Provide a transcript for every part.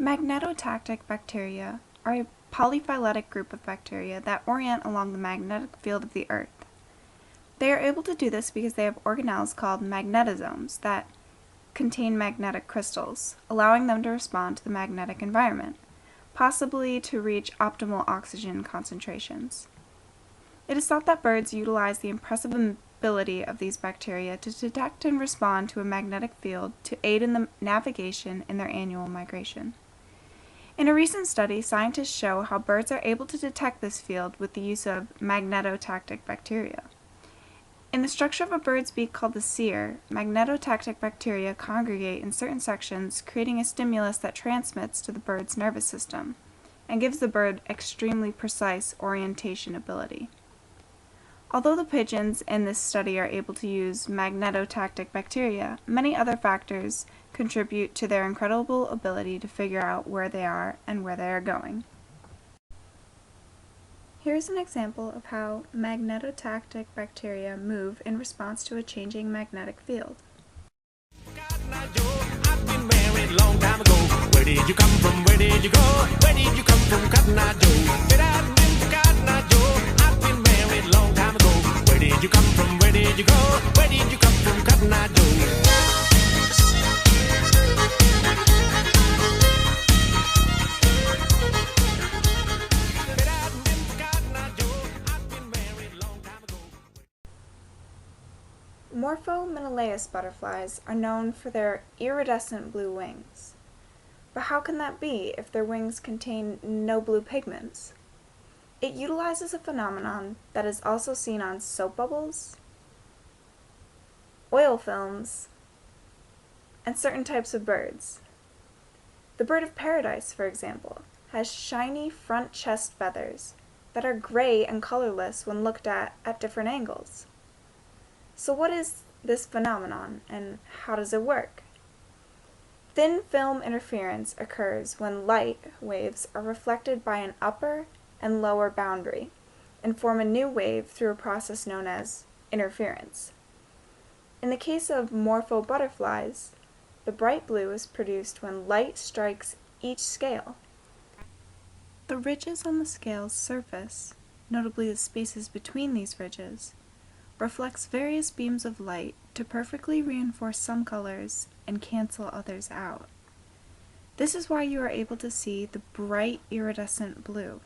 Magnetotactic bacteria are a polyphyletic group of bacteria that orient along the magnetic field of the Earth. They are able to do this because they have organelles called magnetosomes that contain magnetic crystals, allowing them to respond to the magnetic environment, possibly to reach optimal oxygen concentrations. It is thought that birds utilize the impressive ability of these bacteria to detect and respond to a magnetic field to aid in the navigation in their annual migration. In a recent study, scientists show how birds are able to detect this field with the use of magnetotactic bacteria. In the structure of a bird's beak called the cere, magnetotactic bacteria congregate in certain sections, creating a stimulus that transmits to the bird's nervous system and gives the bird extremely precise orientation ability. Although the pigeons in this study are able to use magnetotactic bacteria, many other factors contribute to their incredible ability to figure out where they are and where they are going. Here's an example of how magnetotactic bacteria move in response to a changing magnetic field. I've been married long time ago. Where did you come from? Where did you go? Where did you come from, Cotton Eye Joe? Get out and into Cotton Eye Joe. I've been married long time ago. Where did you come from? Where did you go? Where did you come from, Cotton Eye Joe? Morpho-Menelaus butterflies are known for their iridescent blue wings. But how can that be if their wings contain no blue pigments? It utilizes a phenomenon that is also seen on soap bubbles, oil films, and certain types of birds. The bird of paradise, for example, has shiny front chest feathers that are gray and colorless when looked at different angles. So what is this phenomenon, and how does it work? Thin film interference occurs when light waves are reflected by an upper and lower boundary and form a new wave through a process known as interference. In the case of morpho butterflies, the bright blue is produced when light strikes each scale. The ridges on the scale's surface, notably the spaces between these ridges, reflects various beams of light to perfectly reinforce some colors and cancel others out. This is why you are able to see the bright iridescent blue.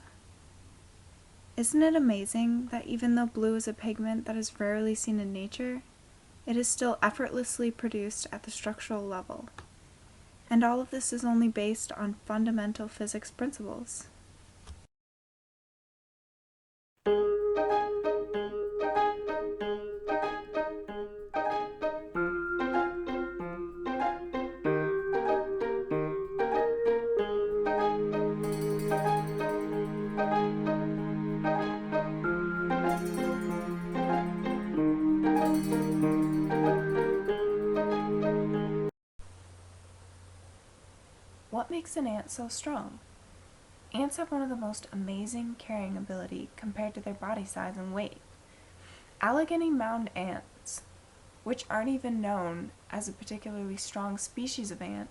Isn't it amazing that even though blue is a pigment that is rarely seen in nature, it is still effortlessly produced at the structural level? And all of this is only based on fundamental physics principles. What makes an ant so strong? Ants have one of the most amazing carrying ability compared to their body size and weight. Allegheny mound ants, which aren't even known as a particularly strong species of ant,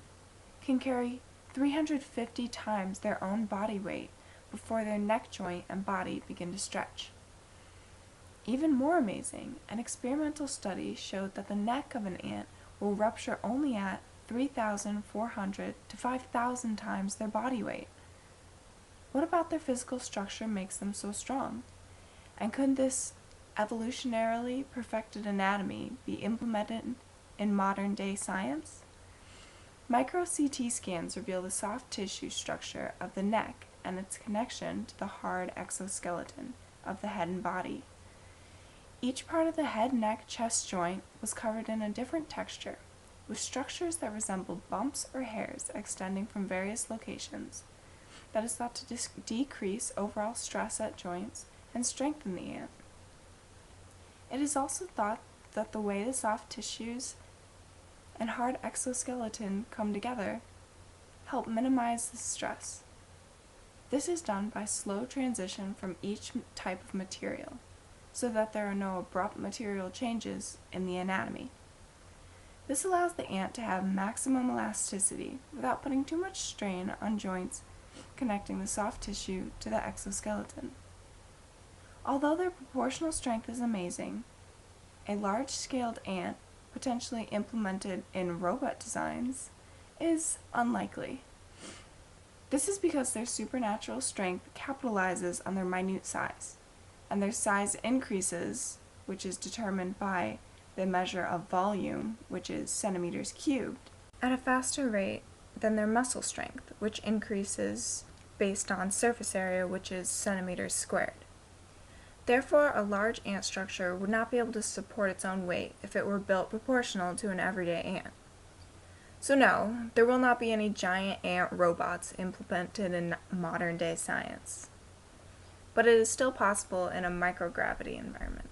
can carry 350 times their own body weight before their neck joint and body begin to stretch. Even more amazing, an experimental study showed that the neck of an ant will rupture only at 3,400 to 5,000 times their body weight. What about their physical structure makes them so strong? And could this evolutionarily perfected anatomy be implemented in modern-day science? Micro-CT scans reveal the soft tissue structure of the neck and its connection to the hard exoskeleton of the head and body. Each part of the head, neck, chest joint was covered in a different texture, with structures that resembled bumps or hairs extending from various locations. That is thought to decrease overall stress at joints and strengthen the ant. It is also thought that the way the soft tissues and hard exoskeleton come together help minimize the stress. This is done by slow transition from each type of material, so that there are no abrupt material changes in the anatomy. This allows the ant to have maximum elasticity without putting too much strain on joints connecting the soft tissue to the exoskeleton. Although their proportional strength is amazing, a large-scaled ant, potentially implemented in robot designs, is unlikely. This is because their supernatural strength capitalizes on their minute size, and their size increases, which is determined by the measure of volume, which is centimeters cubed, at a faster rate than their muscle strength, which increases based on surface area, which is centimeters squared. Therefore, a large ant structure would not be able to support its own weight if it were built proportional to an everyday ant. So no, there will not be any giant ant robots implemented in modern-day science. But it is still possible in a microgravity environment.